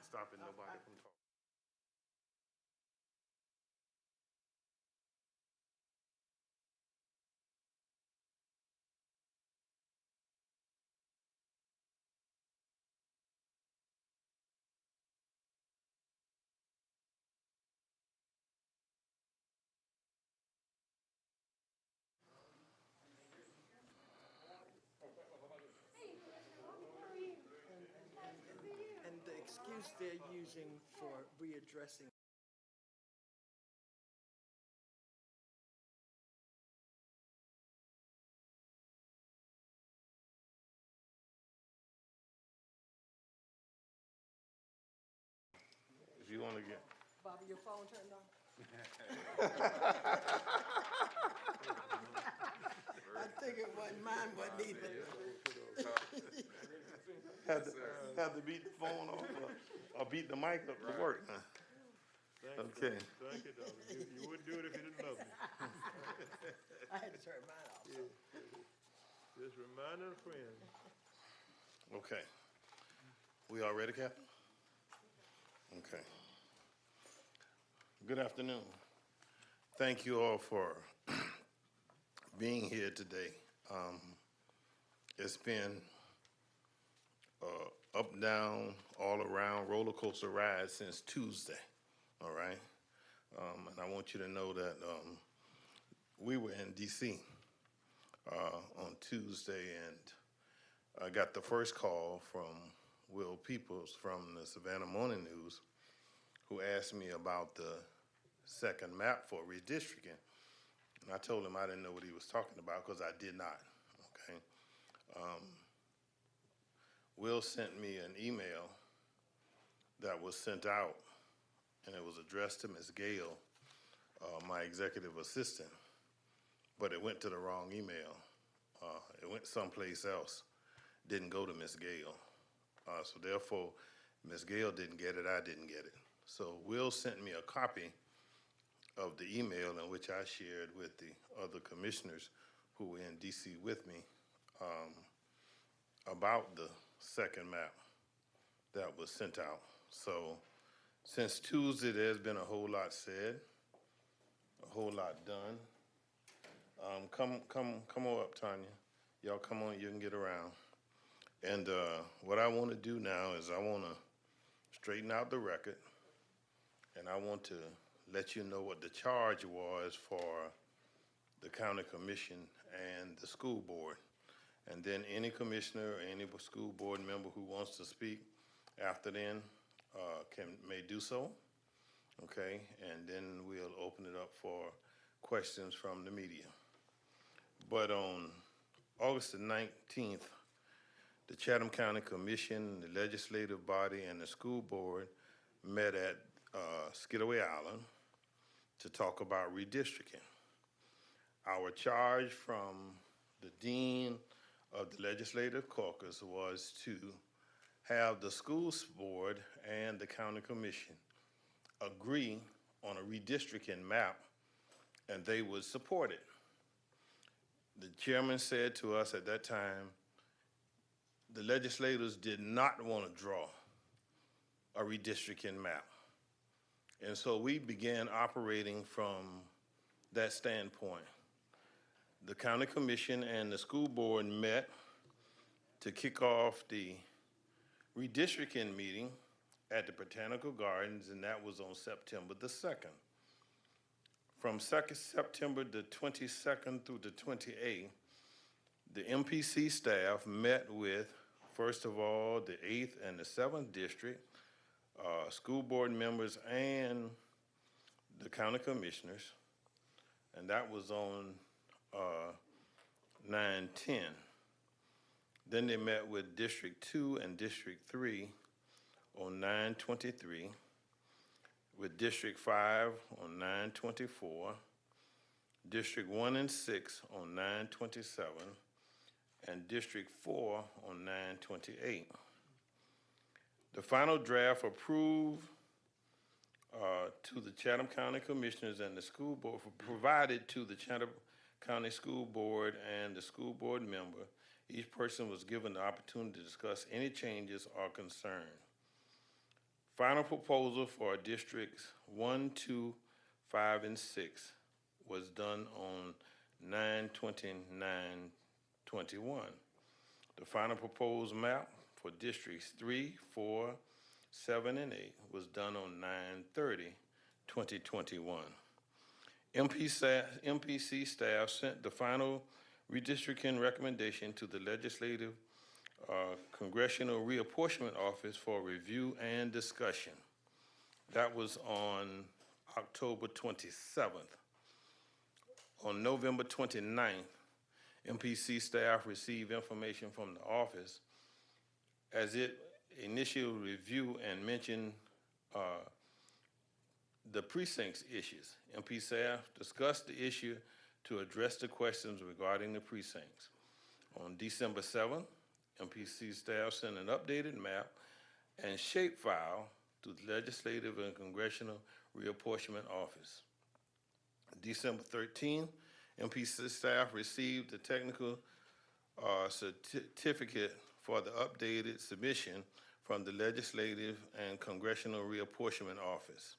stopping nobody from talking. And the excuse they're using for readdressing. If you want to get. Bobby, your phone turned on? I think it wasn't mine, wasn't either. Had to beat the phone off or beat the mic up to work. Okay. Thank you, darling. You wouldn't do it if you didn't love me. I had to turn mine off. Just reminding a friend. Okay. We all ready, Captain? Okay. Good afternoon. Thank you all for being here today. It's been up, down, all around roller coaster ride since Tuesday. All right. And I want you to know that we were in D.C. On Tuesday, and I got the first call from Will Peoples from the Savannah Morning News, who asked me about the second map for redistricting. And I told him I didn't know what he was talking about because I did not. Okay. Will sent me an email that was sent out, and it was addressed to Ms. Gale, my executive assistant, but it went to the wrong email. It went someplace else, didn't go to Ms. Gale. So therefore, Ms. Gale didn't get it, I didn't get it. So Will sent me a copy of the email in which I shared with the other commissioners who were in DC with me about the second map that was sent out. So since Tuesday, there's been a whole lot said, a whole lot done. Come on up, Tanya. Y'all come on, you can get around. And what I want to do now is I want to straighten out the record, and I want to let you know what the charge was for the county commission and the school board. And then any commissioner or any school board member who wants to speak after then may do so, okay? And then we'll open it up for questions from the media. But on August the 19th, the Chatham County Commission, the legislative body, and the school board met at Skidaway Island to talk about redistricting. Our charge from the dean of the legislative caucus was to have the school board and the county commission agree on a redistricting map, and they would support it. The chairman said to us at that time, the legislators did not want to draw a redistricting map. And so we began operating from that standpoint. The county commission and the school board met to kick off the redistricting meeting at the Botanical Gardens, and that was on September the 2nd. From September the 22nd through the 28th, the MPC staff met with, first of all, the 8th and the 7th district, school board members and the county commissioners, and that was on 9/10. Then they met with District 2 and District 3 on 9/23, with District 5 on 9/24, District 1 and 6 on 9/27, and District 4 on 9/28. The final draft approved to the Chatham County Commissioners and the school board, provided to the Chatham County School Board and the school board member. Each person was given the opportunity to discuss any changes or concern. Final proposal for districts 1, 2, 5, and 6 was done on 9/29/21. The final proposed map for districts 3, 4, 7, and 8 was done on 9/30/2021. MPC staff sent the final redistricting recommendation to the Legislative Congressional Reapportionment Office for review and discussion. That was on October 27th. On November 29th, MPC staff received information from the office as it initial review and mentioned the precincts issues. MP staff discussed the issue to address the questions regarding the precincts. On December 7th, MPC staff sent an updated map and shapefile to the Legislative and Congressional Reapportionment Office. December 13th, MPC staff received the technical certificate for the updated submission from the Legislative and Congressional Reapportionment Office.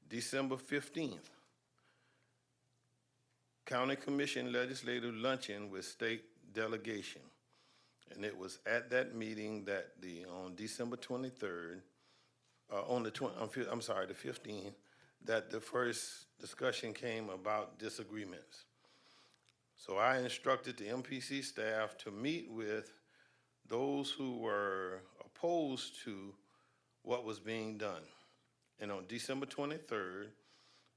December 15th, County Commission Legislative Luncheon with State Delegation. And it was at that meeting that on December 23rd, the 15th, that the first discussion came about disagreements. So I instructed the MPC staff to meet with those who were opposed to what was being done. And on December 23rd,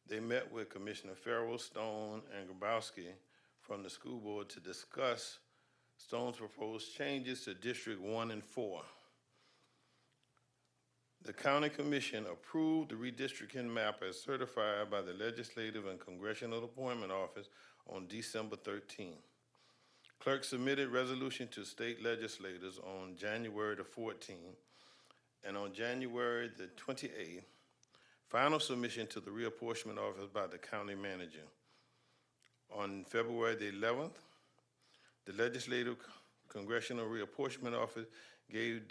they met with Commissioner Farrell, Stone, and Grabowski from the school board to discuss Stone's proposed changes to District 1 and 4. The County Commission approved the redistricting map as certified by the Legislative and Congressional Appointment Office on December 13th. Clerk submitted resolution to state legislators on January the 14th, and on January the 28th, final submission to the reapportionment office by the county manager. On February the 11th, the Legislative Congressional Reapportionment Office gave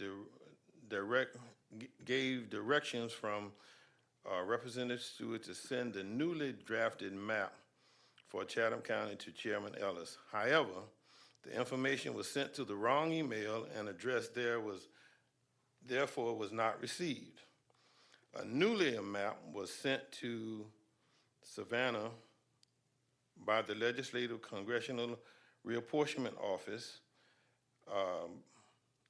directions from Representative Stewart to send the newly drafted map for Chatham County to Chairman Ellis. However, the information was sent to the wrong email and address therefore was not received. A newly map was sent to Savannah by the Legislative Congressional Reapportionment Office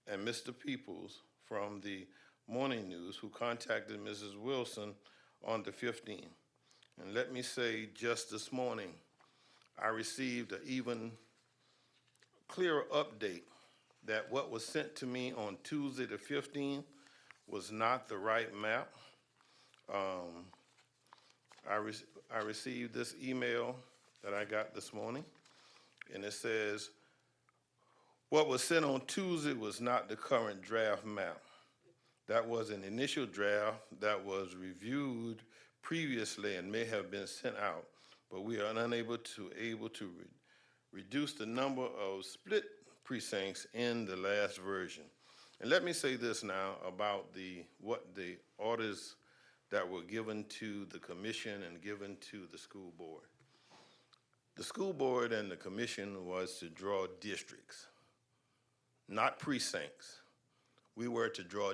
and Mr. Peoples from the Morning News, who contacted Mrs. Wilson on the 15th. And let me say, just this morning, I received an even clearer update that what was sent to me on Tuesday the 15th was not the right map. I received this email that I got this morning, and it says, what was sent on Tuesday was not the current draft map. That was an initial draft that was reviewed previously and may have been sent out, but we are unable to reduce the number of split precincts in the last version. And let me say this now about what the orders that were given to the commission and given to the school board. The school board and the commission was to draw districts, not precincts. We were to draw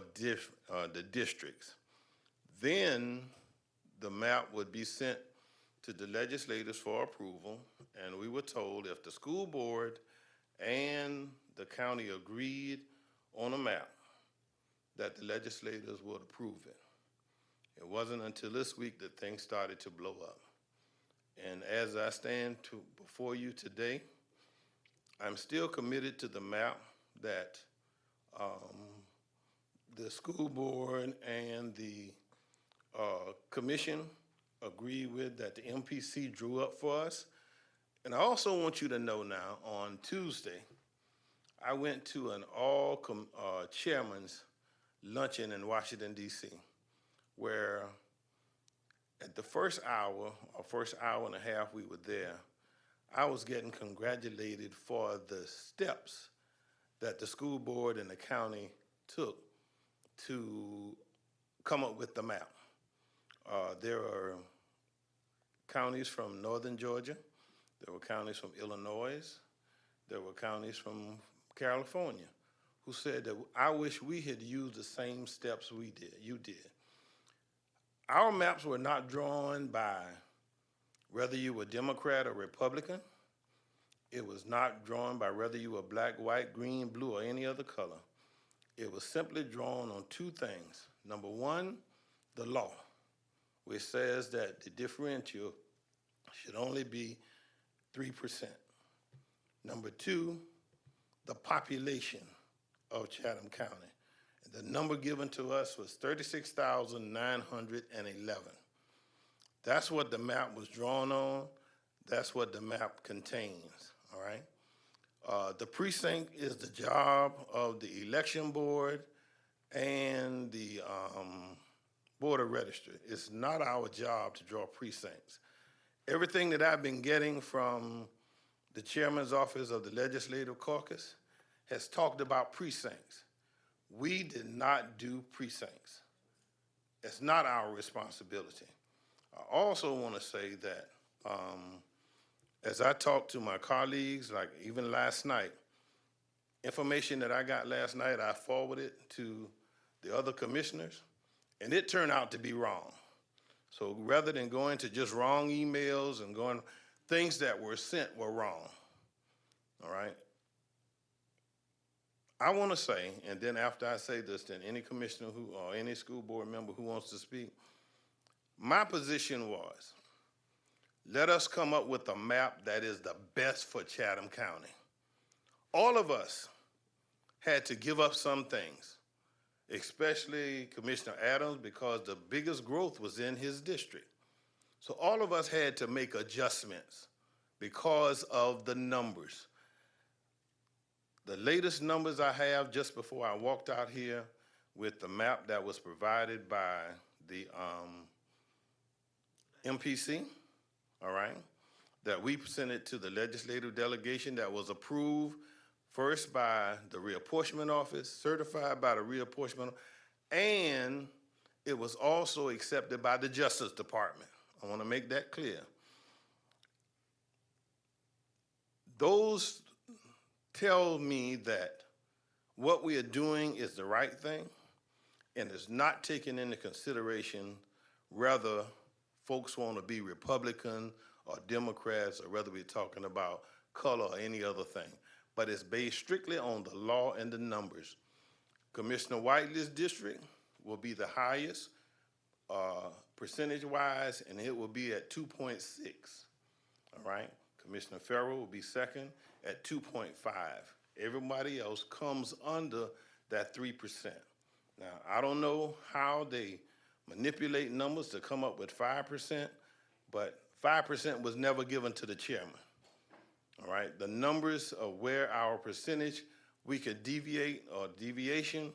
the districts. Then the map would be sent to the legislators for approval, and we were told if the school board and the county agreed on a map, that the legislators would approve it. It wasn't until this week that things started to blow up. And as I stand before you today, I'm still committed to the map that the school board and the commission agree with, that the MPC drew up for us. And I also want you to know now, on Tuesday, I went to an all chairman's luncheon in Washington, D.C., where at the first hour and a half we were there, I was getting congratulated for the steps that the school board and the county took to come up with the map. There are counties from northern Georgia. There were counties from Illinois. There were counties from California who said that I wish we had used the same steps you did. Our maps were not drawn by whether you were Democrat or Republican. It was not drawn by whether you were black, white, green, blue, or any other color. It was simply drawn on two things. Number one, the law, which says that the differential should only be 3%. Number two, the population of Chatham County. And the number given to us was 36,911. That's what the map was drawn on. That's what the map contains, all right? The precinct is the job of the election board and the board of registry. It's not our job to draw precincts. Everything that I've been getting from the chairman's office of the legislative caucus has talked about precincts. We did not do precincts. It's not our responsibility. I also want to say that as I talked to my colleagues, like even last night, information that I got last night, I forwarded to the other commissioners, and it turned out to be wrong. So rather than going to just wrong emails and going, things that were sent were wrong, all right? I want to say, and then after I say this, then any commissioner or any school board member who wants to speak, my position was, let us come up with a map that is the best for Chatham County. All of us had to give up some things, especially Commissioner Adams, because the biggest growth was in his district. So all of us had to make adjustments because of the numbers. The latest numbers I have just before I walked out here with the map that was provided by the MPC, all right, that we presented to the legislative delegation that was approved first by the reapportionment office, certified by the reapportionment, and it was also accepted by the Justice Department. I want to make that clear. Those tell me that what we are doing is the right thing and is not taking into consideration whether folks want to be Republican or Democrats or whether we're talking about color or any other thing. But it's based strictly on the law and the numbers. Commissioner Whiteley's district will be the highest percentage-wise, and it will be at 2.6, all right? Commissioner Farrell will be second at 2.5. Everybody else comes under that 3%. Now, I don't know how they manipulate numbers to come up with 5%, but 5% was never given to the chairman, all right? The numbers of where our percentage we could deviate or deviation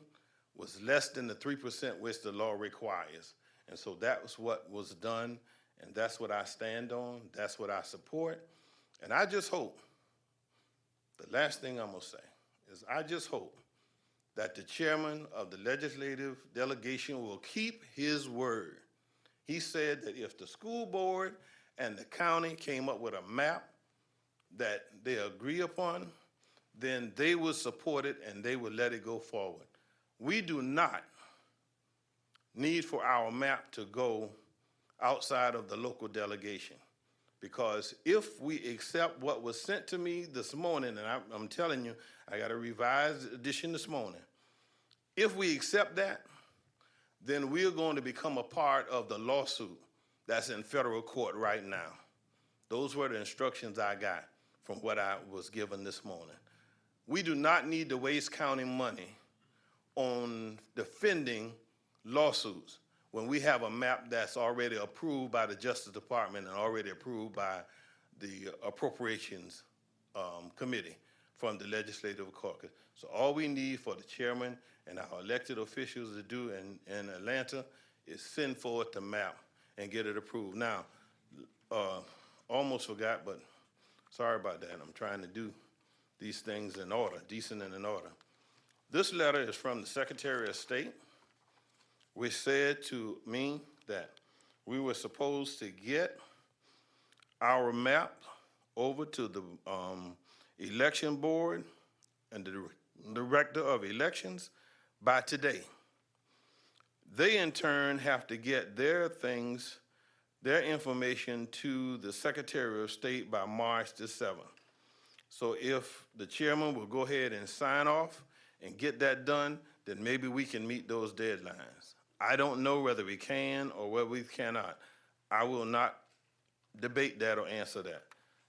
was less than the 3% which the law requires. And so that was what was done, and that's what I stand on, that's what I support. And I just hope, the last thing I'm gonna say is I just hope that the chairman of the legislative delegation will keep his word. He said that if the school board and the county came up with a map that they agree upon, then they would support it and they would let it go forward. We do not need for our map to go outside of the local delegation, because if we accept what was sent to me this morning, and I'm telling you, I got a revised edition this morning. If we accept that, then we're going to become a part of the lawsuit that's in federal court right now. Those were the instructions I got from what I was given this morning. We do not need to waste county money on defending lawsuits when we have a map that's already approved by the Justice Department and already approved by the Appropriations Committee from the Legislative Caucus. So all we need for the chairman and our elected officials to do in Atlanta is send forward the map and get it approved. Now, almost forgot, but sorry about that. I'm trying to do these things in order, decent and in order. This letter is from the Secretary of State. which said to me that we were supposed to get our map over to the election board and the director of elections by today. They in turn have to get their things, their information to the Secretary of State by March the 7th. So if the chairman will go ahead and sign off and get that done, then maybe we can meet those deadlines. I don't know whether we can or whether we cannot. I will not debate that or answer that.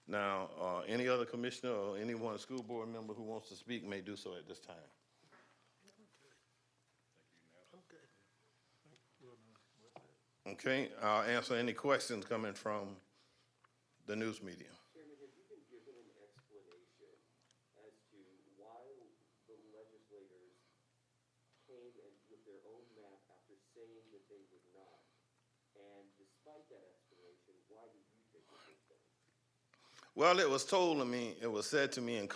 Now, any other commissioner or anyone, school board member who wants to speak may do so at this time. Okay, I'll answer any questions coming from the news media. Chairman, have you been given an explanation as to why the legislators came and with their own map after saying that they would not? And despite that explanation, why do you think that they failed? Well, it was told to me, it was said to me in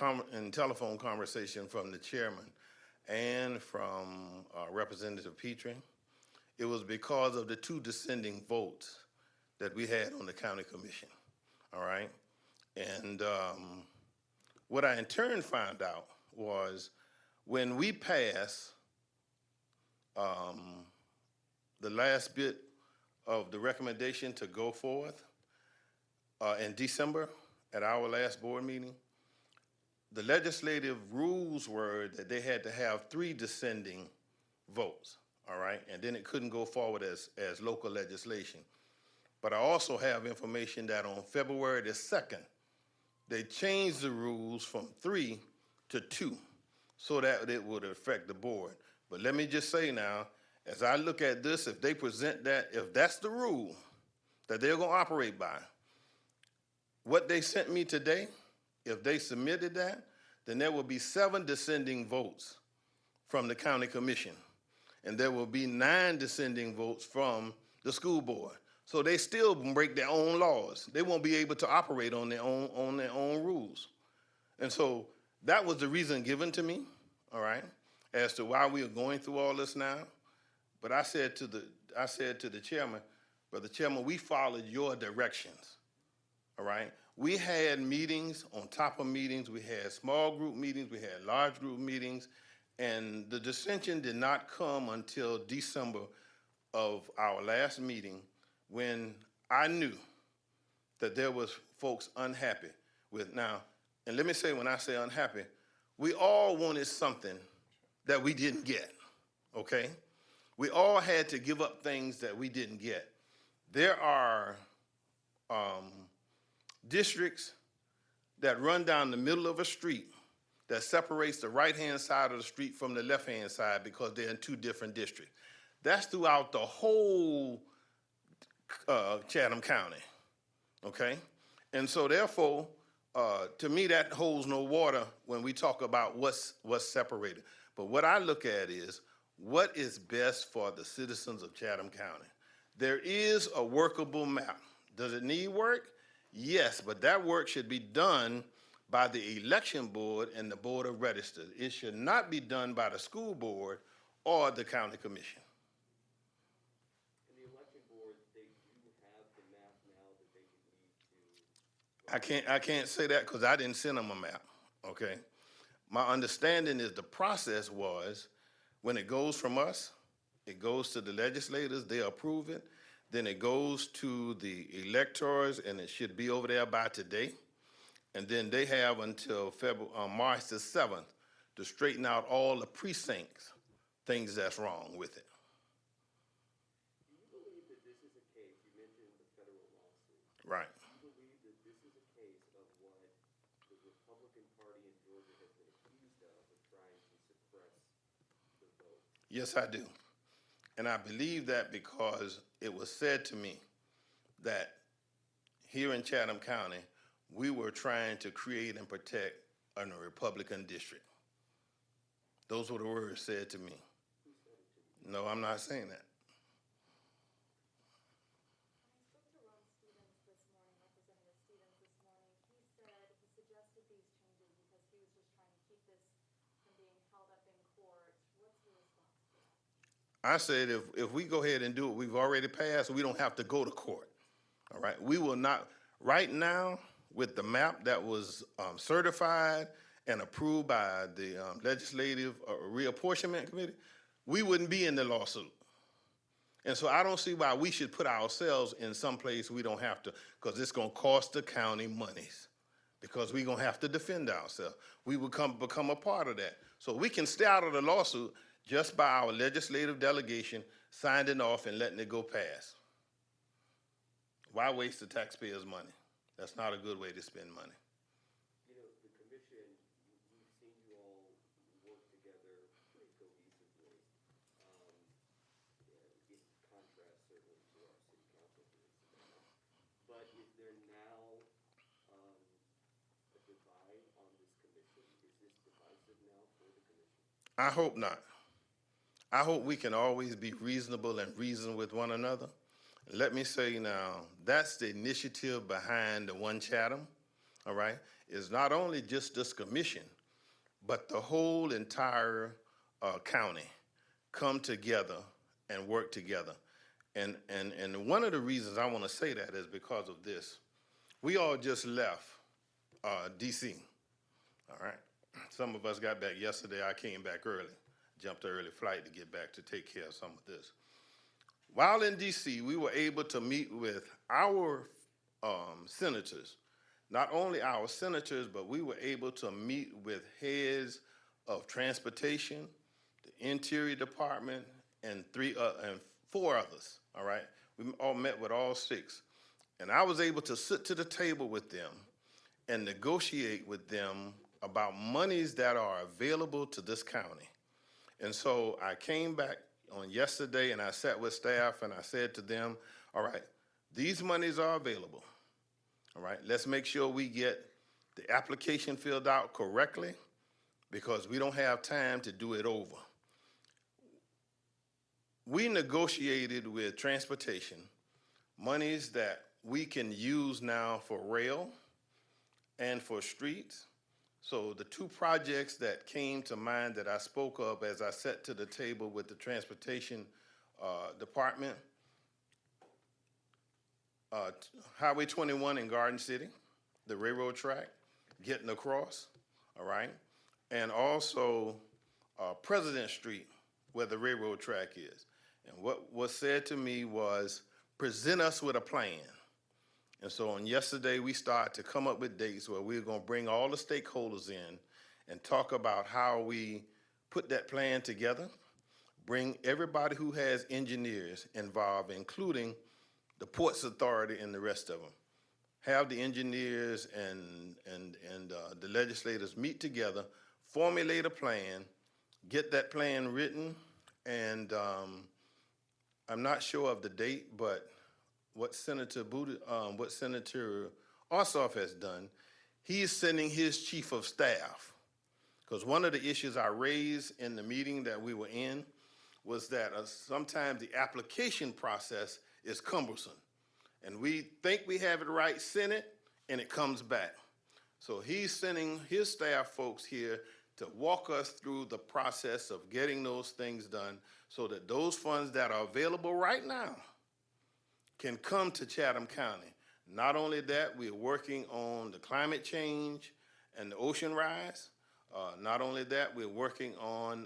telephone conversation from the chairman and from Representative Petrie. It was because of the 2 dissenting votes that we had on the county commission, all right? And what I in turn found out was when we passed the last bit of the recommendation to go forth in December at our last board meeting, the legislative rules were that they had to have 3 dissenting votes. All right, and then it couldn't go forward as local legislation. But I also have information that on February the 2nd, they changed the rules from 3 to 2 so that it would affect the board. But let me just say now, as I look at this, if they present that, if that's the rule that they're gonna operate by, what they sent me today, if they submitted that, then there will be 7 dissenting votes from the county commission. And there will be 9 dissenting votes from the school board. So they still break their own laws. They won't be able to operate on their own rules. And so that was the reason given to me, all right, as to why we are going through all this now. But I said to the chairman, Brother Chairman, we followed your directions, all right? We had meetings on top of meetings. We had small group meetings. We had large group meetings. And the dissension did not come until December of our last meeting when I knew that there was folks unhappy with now. And let me say, when I say unhappy, we all wanted something that we didn't get, okay? We all had to give up things that we didn't get. There are districts that run down the middle of a street that separates the right-hand side of the street from the left-hand side because they're in 2 different districts. That's throughout the whole Chatham County, okay? And so therefore, to me, that holds no water when we talk about what's separated. But what I look at is what is best for the citizens of Chatham County. There is a workable map. Does it need work? Yes, but that work should be done by the election board and the board of registers. It should not be done by the school board or the county commission. In the election board, they do have the map now that they would need to. I can't say that because I didn't send them a map, okay? My understanding is the process was when it goes from us, it goes to the legislators, they approve it, then it goes to the electors and it should be over there by today. And then they have until March the 7th to straighten out all the precincts, things that's wrong with it. Do you believe that this is a case, you mentioned the federal lawsuit. Right. Do you believe that this is a case of what the Republican Party in Georgia has been accused of trying to suppress the vote? Yes, I do. And I believe that because it was said to me that here in Chatham County, we were trying to create and protect a Republican district. Those were the words said to me. Who said it to you? No, I'm not saying that. I spoke to Representative Stevens this morning. He said he suggested these changes because he was just trying to keep this from being held up in court. What's your response to that? I said if we go ahead and do what we've already passed, we don't have to go to court. All right, we will not, right now, with the map that was certified and approved by the Legislative Reapportionment Committee, we wouldn't be in the lawsuit. And so I don't see why we should put ourselves in some place we don't have to, because it's gonna cost the county monies, because we're gonna have to defend ourselves. We will become a part of that. So we can stay out of the lawsuit just by our legislative delegation signing off and letting it go past. Why waste the taxpayers' money? That's not a good way to spend money. You know, the commission, we've seen you all work together pretty cohesively, in contrast certainly to our city council meetings. But is there now a divide on this commission? Is this divisive now for the commission? I hope not. I hope we can always be reasonable and reason with one another. Let me say now, that's the initiative behind the One Chatham, all right? It's not only just this commission, but the whole entire county come together and work together. And one of the reasons I want to say that is because of this. We all just left DC, all right? Some of us got back yesterday. I came back early, jumped an early flight to get back to take care of some of this. While in DC, we were able to meet with our senators, not only our senators, but we were able to meet with heads of transportation, the Interior Department, and four others, all right? We all met with all six. And I was able to sit to the table with them and negotiate with them about monies that are available to this county. And so I came back on yesterday and I sat with staff and I said to them, all right, these monies are available, all right? Let's make sure we get the application filled out correctly because we don't have time to do it over. We negotiated with transportation monies that we can use now for rail and for streets. So the two projects that came to mind that I spoke of as I sat to the table with the transportation department, Highway 21 in Garden City, the railroad track, getting across, all right? And also President Street, where the railroad track is. And what was said to me was, present us with a plan. And so on yesterday, we started to come up with dates where we're gonna bring all the stakeholders in and talk about how we put that plan together, bring everybody who has engineers involved, including the Ports Authority and the rest of them. Have the engineers and the legislators meet together, formulate a plan, get that plan written, and I'm not sure of the date, but what Senator Ossoff has done, he is sending his chief of staff. Because one of the issues I raised in the meeting that we were in was that sometimes the application process is cumbersome. And we think we have it right, send it, and it comes back. So he's sending his staff folks here to walk us through the process of getting those things done so that those funds that are available right now can come to Chatham County. Not only that, we're working on the climate change and the ocean rise. Not only that, we're working on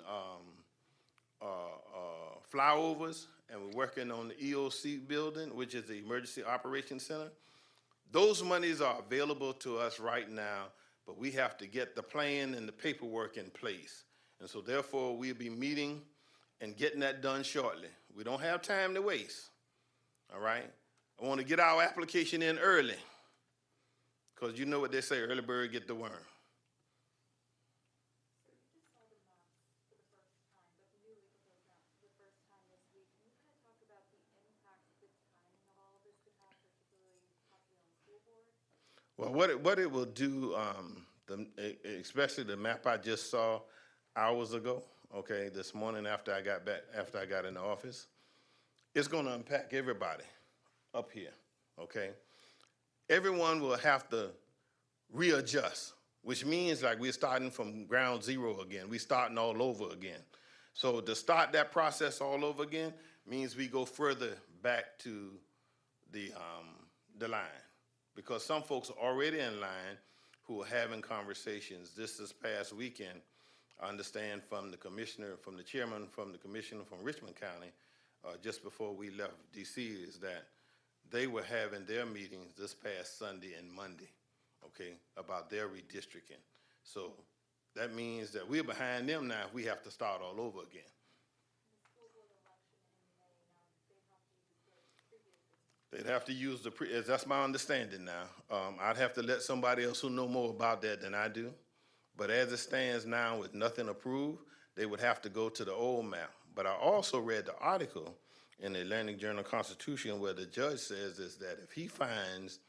flyovers, and we're working on the EOC building, which is the Emergency Operations Center. Those monies are available to us right now, but we have to get the plan and the paperwork in place. And so therefore, we'll be meeting and getting that done shortly. We don't have time to waste. All right, I want to get our application in early, because you know what they say, early bird get the worm. So you just saw the maps for the first time, but newly proposed maps for the first time this week. Can you kind of talk about the impact the timing of all of this could have, particularly possibly on the school board? Well, what it will do, especially the map I just saw hours ago, okay, this morning after I got in the office, it's going to impact everybody up here, okay? Everyone will have to readjust, which means like we're starting from ground zero again. We're starting all over again. So to start that process all over again means we go further back to the line. Because some folks are already in line who are having conversations. This past weekend, I understand from the commissioner, from the chairman, from the commissioner from Richmond County, just before we left DC, is that they were having their meetings this past Sunday and Monday, okay, about their redistricting. So that means that we're behind them now. We have to start all over again. They'd have to use that's my understanding now. I'd have to let somebody else who know more about that than I do. But as it stands now with nothing approved, they would have to go to the old map. But I also read the article in the Atlantic Journal-Constitution where the judge says is that if he finds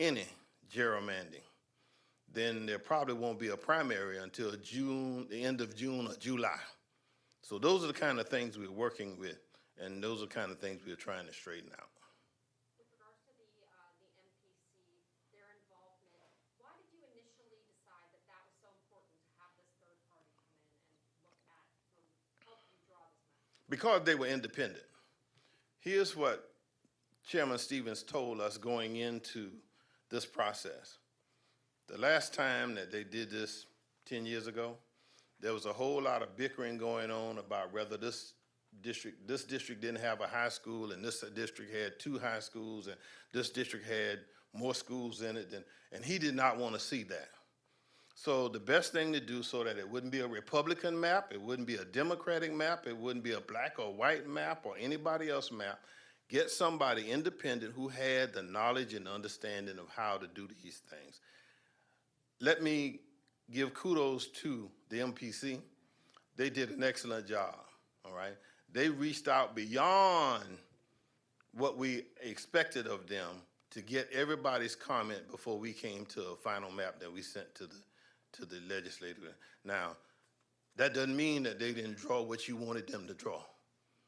any gerrymandering, then there probably won't be a primary until June, the end of June or July. So those are the kind of things we're working with, and those are the kind of things we're trying to straighten out. With regards to the MPC, their involvement, why did you initially decide that that was so important to have this third party come in and look at, help you draw this map? Because they were independent. Here's what Chairman Stevens told us going into this process. The last time that they did this 10 years ago, there was a whole lot of bickering going on about whether this district didn't have a high school and this district had 2 high schools and this district had more schools in it, and he did not want to see that. So the best thing to do so that it wouldn't be a Republican map, it wouldn't be a Democratic map, it wouldn't be a black or white map or anybody else map, get somebody independent who had the knowledge and understanding of how to do these things. Let me give kudos to the MPC. They did an excellent job, all right? They reached out beyond what we expected of them to get everybody's comment before we came to a final map that we sent to the legislature. Now, that doesn't mean that they didn't draw what you wanted them to draw,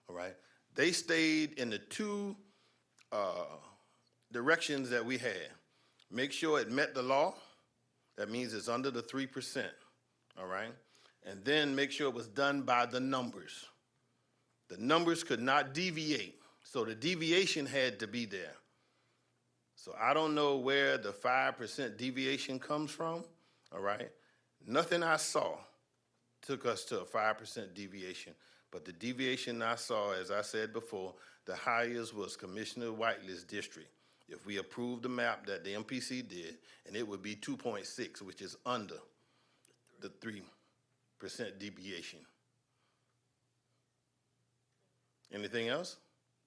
all right? They stayed in the 2 directions that we had. Make sure it met the law. That means it's under the 3%, all right? And then make sure it was done by the numbers. The numbers could not deviate, so the deviation had to be there. So I don't know where the 5% deviation comes from, all right? Nothing I saw took us to a 5% deviation, but the deviation I saw, as I said before, the highest was Commissioner Whiteley's district. If we approved the map that the MPC did, and it would be 2.6, which is under the 3% deviation. Anything else?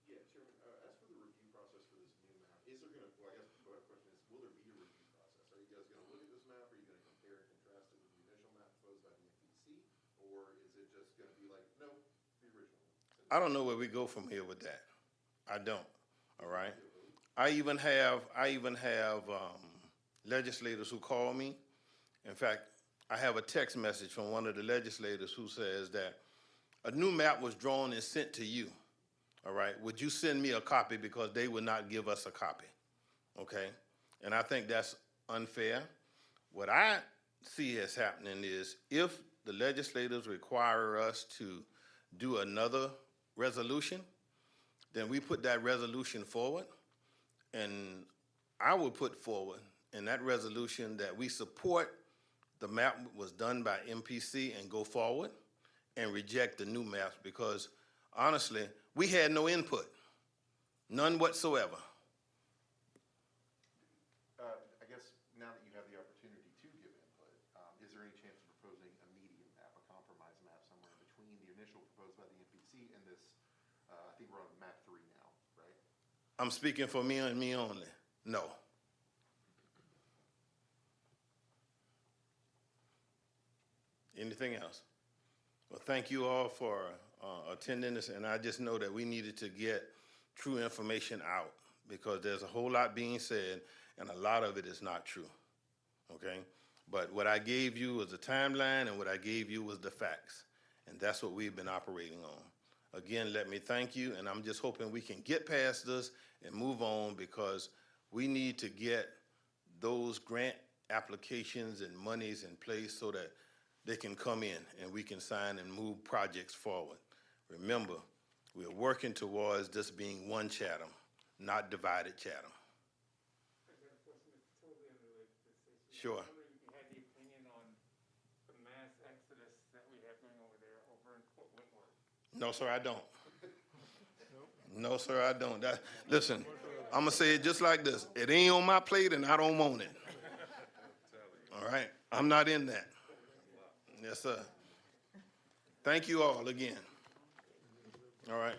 Yeah, Chairman, as for the review process for this new map, is there going to, well, I guess my question is, will there be a review process? Are you guys going to look at this map? Are you going to compare and contrast it with the initial map proposed by the MPC? Or is it just going to be like, no, the original one? I don't know where we go from here with that. I don't, all right? I even have legislators who call me. In fact, I have a text message from one of the legislators who says that a new map was drawn and sent to you, all right? Would you send me a copy because they would not give us a copy, okay? And I think that's unfair. What I see as happening is if the legislators require us to do another resolution, then we put that resolution forward, and I will put forward in that resolution that we support the map was done by MPC and go forward and reject the new maps because, honestly, we had no input, none whatsoever. I guess now that you have the opportunity to give input, is there any chance of proposing a medium map, a compromise map somewhere in between the initial proposed by the MPC and this, I think we're on map 3 now, right? I'm speaking for me and me only. No. Anything else? Well, thank you all for attending this, and I just know that we needed to get true information out because there's a whole lot being said, and a lot of it is not true, okay? But what I gave you was a timeline, and what I gave you was the facts, and that's what we've been operating on. Again, let me thank you, and I'm just hoping we can get past this and move on because we need to get those grant applications and monies in place so that they can come in and we can sign and move projects forward. Remember, we're working towards this being one Chatham, not divided Chatham. I got a question that's totally unrelated to this issue. Sure. I wonder if you had the opinion on the mass exodus that we have going over there over in Fort Whitworth. No, sir, I don't. No, sir, I don't. Listen, I'm going to say it just like this. It ain't on my plate and I don't want it. All right? I'm not in that. Yes, sir. Thank you all again. All right.